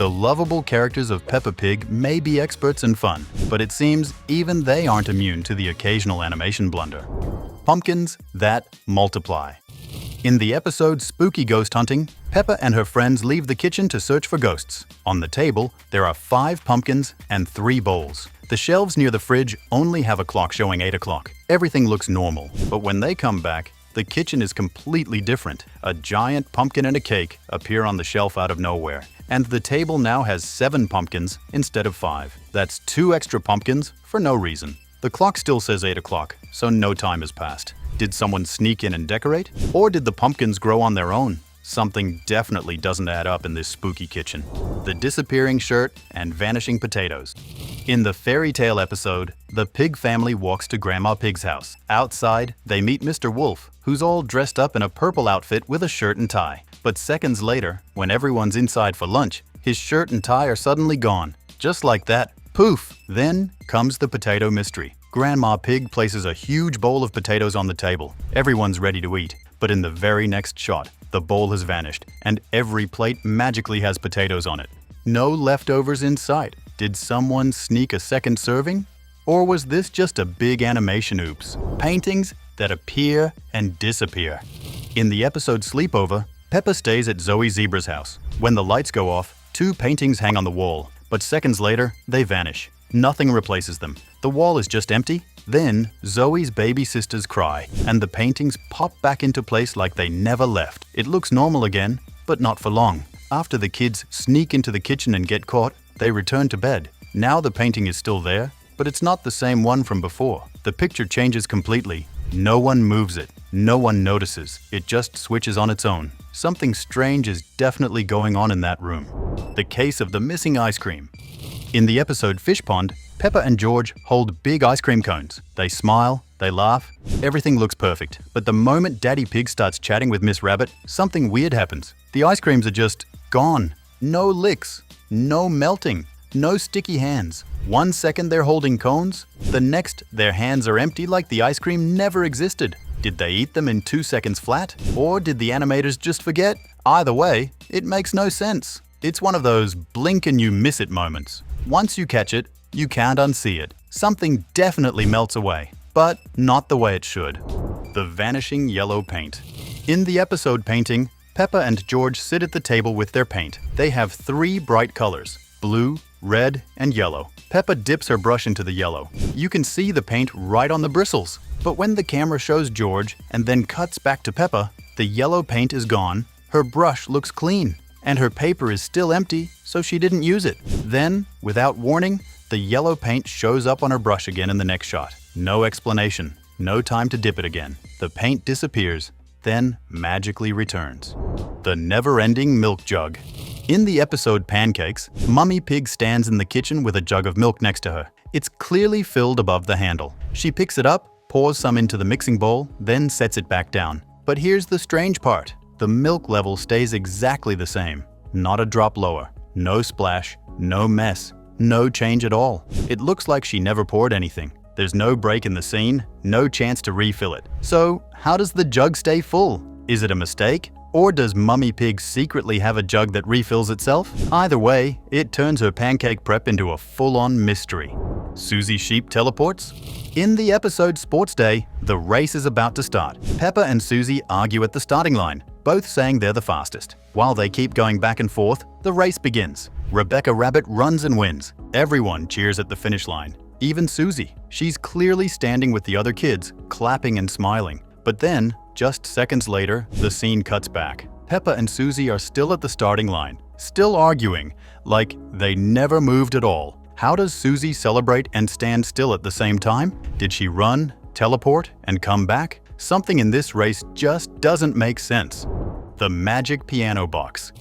The lovable characters of Peppa Pig may be experts in fun, but it seems even they aren't immune to the occasional animation blunder. Pumpkins that multiply. In the episode Spooky Ghost Hunting, Peppa and her friends leave the kitchen to search for ghosts. On the table, there are 5 pumpkins and 3 bowls. The shelves near the fridge only have a clock showing 8 o'clock. Everything looks normal, but when they come back, the kitchen is completely different. A giant pumpkin and a cake appear on the shelf out of nowhere, and the table now has 7 pumpkins instead of 5. That's 2 extra pumpkins for no reason. The clock still says 8 o'clock, so no time has passed. Did someone sneak in and decorate? Or did the pumpkins grow on their own? Something definitely doesn't add up in this spooky kitchen. The disappearing shirt and vanishing potatoes. In the fairy tale episode, the pig family walks to Grandma Pig's house. Outside, they meet Mr. Wolf, who's all dressed up in a purple outfit with a shirt and tie. But seconds later, when everyone's inside for lunch, his shirt and tie are suddenly gone. Just like that, poof! Then comes the potato mystery. Grandma Pig places a huge bowl of potatoes on the table. Everyone's ready to eat, but in the very next shot, the bowl has vanished, and every plate magically has potatoes on it. No leftovers in sight. Did someone sneak a second serving? Or was this just a big animation oops? Paintings that appear and disappear. In the episode Sleepover, Peppa stays at Zoe Zebra's house. When the lights go off, 2 paintings hang on the wall, but seconds later, they vanish. Nothing replaces them. The wall is just empty. Then, Zoe's baby sisters cry, and the paintings pop back into place like they never left. It looks normal again, but not for long. After the kids sneak into the kitchen and get caught, they return to bed. Now the painting is still there, but it's not the same one from before. The picture changes completely. No one moves it. No one notices. It just switches on its own. Something strange is definitely going on in that room. The case of the missing ice cream. In the episode Fish Pond, Peppa and George hold big ice cream cones. They smile, they laugh, everything looks perfect. But the moment Daddy Pig starts chatting with Miss Rabbit, something weird happens. The ice creams are just gone. No licks, no melting, no sticky hands. 1 second they're holding cones, the next their hands are empty like the ice cream never existed. Did they eat them in 2 seconds flat? Or did the animators just forget? Either way, it makes no sense. It's one of those blink and you miss it moments. Once you catch it, you can't unsee it. Something definitely melts away, but not the way it should. The vanishing yellow paint. In the episode Painting, Peppa and George sit at the table with their paint. They have 3 bright colors: blue, red, and yellow. Peppa dips her brush into the yellow. You can see the paint right on the bristles. But when the camera shows George and then cuts back to Peppa, the yellow paint is gone, her brush looks clean, and her paper is still empty, so she didn't use it. Then, without warning, the yellow paint shows up on her brush again in the next shot. No explanation, no time to dip it again. The paint disappears, then magically returns. The never-ending milk jug. In the episode Pancakes, Mummy Pig stands in the kitchen with a jug of milk next to her. It's clearly filled above the handle. She picks it up, pours some into the mixing bowl, then sets it back down. But here's the strange part. The milk level stays exactly the same. Not a drop lower. No splash, no mess, no change at all. It looks like she never poured anything. There's no break in the scene, no chance to refill it. So, how does the jug stay full? Is it a mistake? Or does Mummy Pig secretly have a jug that refills itself? Either way, it turns her pancake prep into a full-on mystery. Suzie Sheep teleports? In the episode Sports Day, the race is about to start. Peppa and Suzie argue at the starting line, both saying they're the fastest. While they keep going back and forth, the race begins. Rebecca Rabbit runs and wins. Everyone cheers at the finish line. Even Suzie. She's clearly standing with the other kids, clapping and smiling. But then, just seconds later, the scene cuts back. Peppa and Suzie are still at the starting line, still arguing, like they never moved at all. How does Suzie celebrate and stand still at the same time? Did she run, teleport, and come back? Something in this race just doesn't make sense. The magic piano box.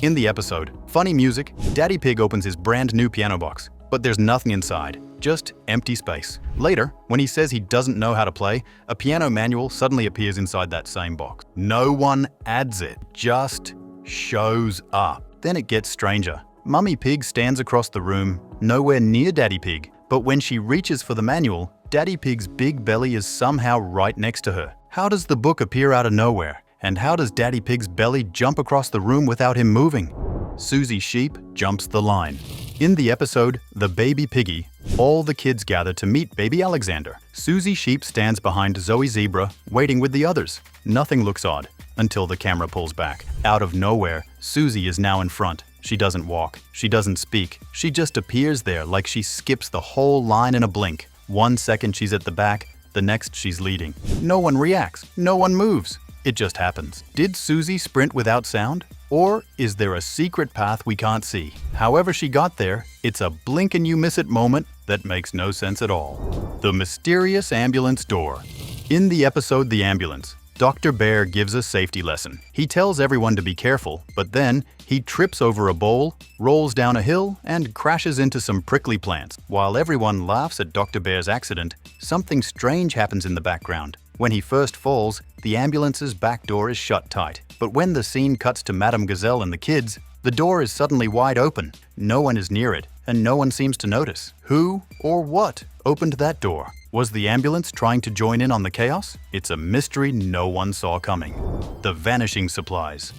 In the episode Funny Music, Daddy Pig opens his brand new piano box, but there's nothing inside, just empty space. Later, when he says he doesn't know how to play, a piano manual suddenly appears inside that same box. No one adds it, just shows up. Then it gets stranger. Mummy Pig stands across the room, nowhere near Daddy Pig, but when she reaches for the manual, Daddy Pig's big belly is somehow right next to her. How does the book appear out of nowhere? And how does Daddy Pig's belly jump across the room without him moving? Suzie Sheep jumps the line. In the episode The Baby Piggy, all the kids gather to meet baby Alexander. Suzie Sheep stands behind Zoe Zebra, waiting with the others. Nothing looks odd until the camera pulls back. Out of nowhere, Suzie is now in front. She doesn't walk. She doesn't speak. She just appears there like she skips the whole line in a blink. 1 second she's at the back, the next she's leading. No one reacts. No one moves. It just happens. Did Suzie sprint without sound? Or is there a secret path we can't see? However she got there, it's a blink and you miss it moment that makes no sense at all. The mysterious ambulance door. In the episode The Ambulance, Dr. Bear gives a safety lesson. He tells everyone to be careful, but then he trips over a bowl, rolls down a hill, and crashes into some prickly plants. While everyone laughs at Dr. Bear's accident, something strange happens in the background. When he first falls, the ambulance's back door is shut tight. But when the scene cuts to Madame Gazelle and the kids, the door is suddenly wide open. No one is near it, and no one seems to notice. Who or what opened that door? Was the ambulance trying to join in on the chaos? It's a mystery no one saw coming. The Vanishing Supplies.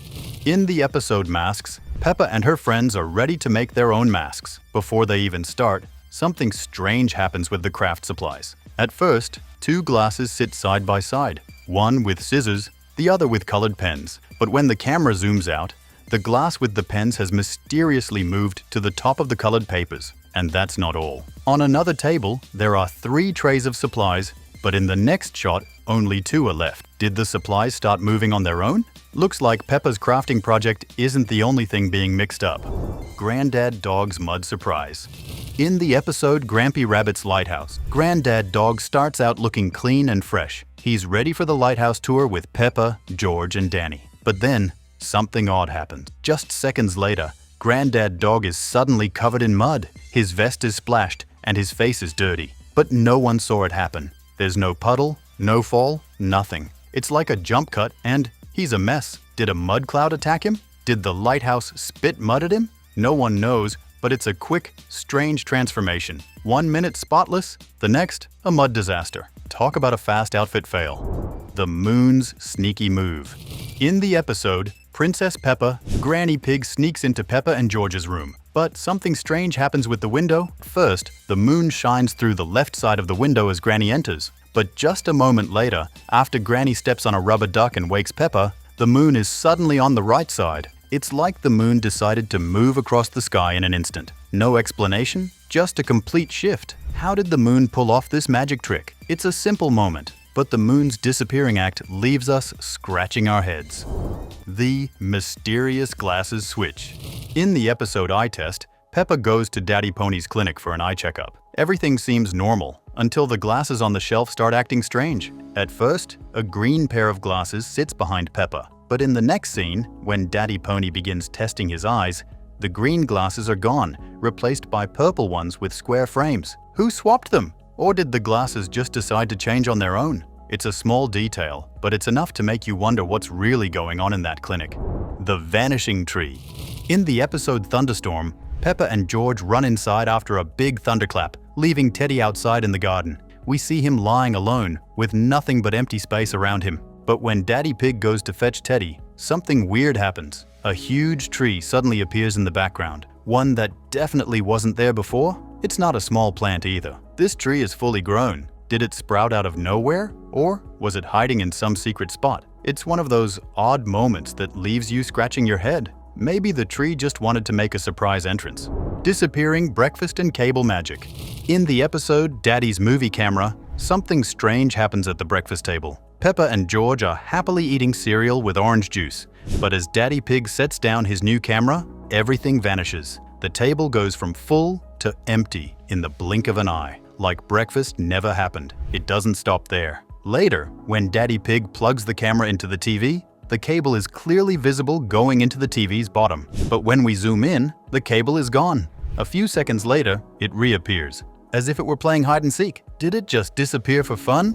In the episode Masks, Peppa and her friends are ready to make their own masks. Before they even start, something strange happens with the craft supplies. At first, 2 glasses sit side by side, one with scissors, the other with colored pens. But when the camera zooms out, the glass with the pens has mysteriously moved to the top of the colored papers. And that's not all. On another table, there are 3 trays of supplies, but in the next shot, only 2 are left. Did the supplies start moving on their own? Looks like Peppa's crafting project isn't the only thing being mixed up. Granddad Dog's Mud Surprise. In the episode Grampy Rabbit's Lighthouse, Granddad Dog starts out looking clean and fresh. He's ready for the lighthouse tour with Peppa, George, and Danny. But then, something odd happens. Just seconds later, Granddad Dog is suddenly covered in mud. His vest is splashed, and his face is dirty. But no one saw it happen. There's no puddle, no fall, nothing. It's like a jump cut, and he's a mess. Did a mud cloud attack him? Did the lighthouse spit mud at him? No one knows, but it's a quick, strange transformation. 1 minute spotless, the next, a mud disaster. Talk about a fast outfit fail. The moon's sneaky move. In the episode, Princess Peppa, Granny Pig sneaks into Peppa and George's room. But something strange happens with the window. First, the moon shines through the left side of the window as Granny enters. But just a moment later, after Granny steps on a rubber duck and wakes Peppa, the moon is suddenly on the right side. It's like the moon decided to move across the sky in an instant. No explanation, just a complete shift. How did the moon pull off this magic trick? It's a simple moment, but the moon's disappearing act leaves us scratching our heads. The mysterious glasses switch. In the episode Eye Test, Peppa goes to Daddy Pony's clinic for an eye checkup. Everything seems normal until the glasses on the shelf start acting strange. At first, a green pair of glasses sits behind Peppa. But in the next scene, when Daddy Pony begins testing his eyes, the green glasses are gone, replaced by purple ones with square frames. Who swapped them? Or did the glasses just decide to change on their own? It's a small detail, but it's enough to make you wonder what's really going on in that clinic. The Vanishing Tree. In the episode Thunderstorm, Peppa and George run inside after a big thunderclap, leaving Teddy outside in the garden. We see him lying alone, with nothing but empty space around him. But when Daddy Pig goes to fetch Teddy, something weird happens. A huge tree suddenly appears in the background, one that definitely wasn't there before. It's not a small plant either. This tree is fully grown. Did it sprout out of nowhere? Or was it hiding in some secret spot? It's one of those odd moments that leaves you scratching your head. Maybe the tree just wanted to make a surprise entrance. Disappearing breakfast and cable magic. In the episode Daddy's Movie Camera, something strange happens at the breakfast table. Peppa and George are happily eating cereal with orange juice. But as Daddy Pig sets down his new camera, everything vanishes. The table goes from full to empty in the blink of an eye. Like breakfast never happened. It doesn't stop there. Later, when Daddy Pig plugs the camera into the TV, the cable is clearly visible going into the TV's bottom. But when we zoom in, the cable is gone. A few seconds later, it reappears, as if it were playing hide and seek. Did it just disappear for fun?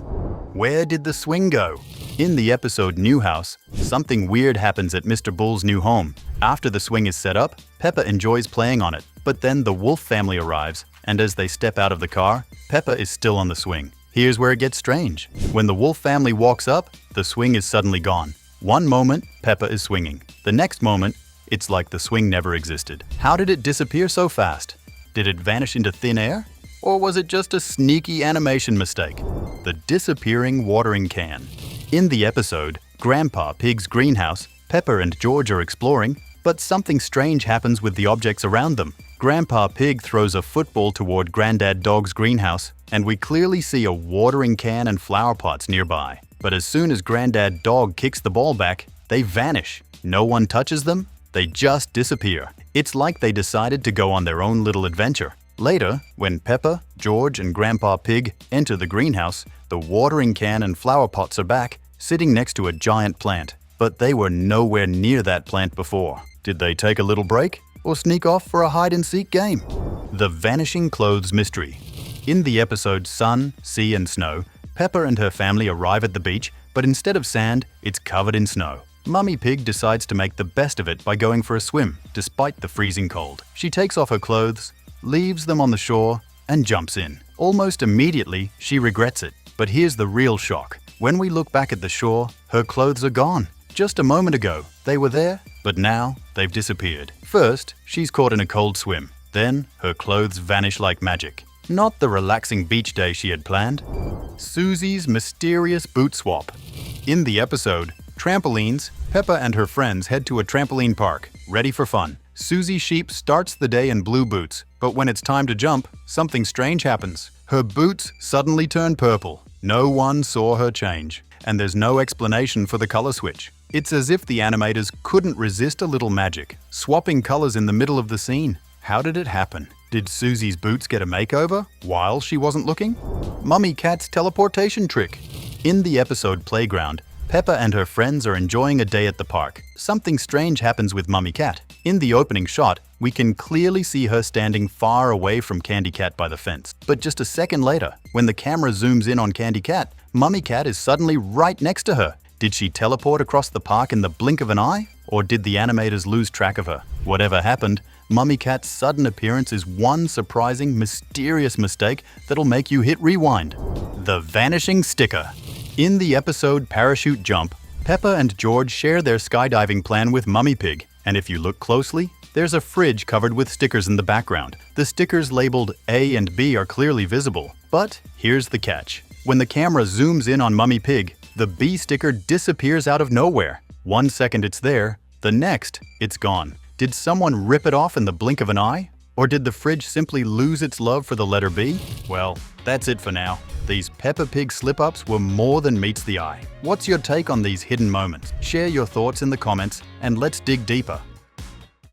Where did the swing go? In the episode New House, something weird happens at Mr. Bull's new home. After the swing is set up, Peppa enjoys playing on it. But then the Wolf family arrives, and as they step out of the car, Peppa is still on the swing. Here's where it gets strange. When the Wolf family walks up, the swing is suddenly gone. One moment, Peppa is swinging. The next moment, It's like the swing never existed. How did it disappear so fast? Did it vanish into thin air? Or was it just a sneaky animation mistake? The disappearing watering can. In the episode, Grandpa Pig's greenhouse, Peppa and George are exploring, but something strange happens with the objects around them. Grandpa Pig throws a football toward Granddad Dog's greenhouse, and we clearly see a watering can and flower pots nearby. But as soon as Granddad Dog kicks the ball back, they vanish. No one touches them, they just disappear. It's like they decided to go on their own little adventure. Later, when Peppa, George, and Grandpa Pig enter the greenhouse, the watering can and flower pots are back, sitting next to a giant plant. But they were nowhere near that plant before. Did they take a little break? Or sneak off for a hide-and-seek game? The Vanishing Clothes Mystery. In the episode Sun, Sea and Snow, Peppa and her family arrive at the beach, but instead of sand, it's covered in snow. Mummy Pig decides to make the best of it by going for a swim, despite the freezing cold. She takes off her clothes, leaves them on the shore, and jumps in. Almost immediately, she regrets it. But here's the real shock. When we look back at the shore, her clothes are gone. Just a moment ago, they were there, but now they've disappeared. First, she's caught in a cold swim. Then, her clothes vanish like magic. Not the relaxing beach day she had planned. Susie's mysterious boot swap. In the episode, Trampolines, Peppa and her friends head to a trampoline park, ready for fun. Suzie Sheep starts the day in blue boots, but when it's time to jump, something strange happens. Her boots suddenly turn purple. No one saw her change, and there's no explanation for the color switch. It's as if the animators couldn't resist a little magic, swapping colors in the middle of the scene. How did it happen? Did Susie's boots get a makeover while she wasn't looking? Mummy Cat's teleportation trick. In the episode Playground, Peppa and her friends are enjoying a day at the park. Something strange happens with Mummy Cat. In the opening shot, we can clearly see her standing far away from Candy Cat by the fence. But just a second later, when the camera zooms in on Candy Cat, Mummy Cat is suddenly right next to her. Did she teleport across the park in the blink of an eye? Or did the animators lose track of her? Whatever happened, Mummy Cat's sudden appearance is one surprising, mysterious mistake that'll make you hit rewind. The Vanishing Sticker. In the episode Parachute Jump, Peppa and George share their skydiving plan with Mummy Pig, and if you look closely, there's a fridge covered with stickers in the background. The stickers labeled A and B are clearly visible, but here's the catch. When the camera zooms in on Mummy Pig, the B sticker disappears out of nowhere. 1 second it's there, the next it's gone. Did someone rip it off in the blink of an eye? Or did the fridge simply lose its love for the letter B? Well, that's it for now. These Peppa Pig slip-ups were more than meets the eye. What's your take on these hidden moments? Share your thoughts in the comments and let's dig deeper.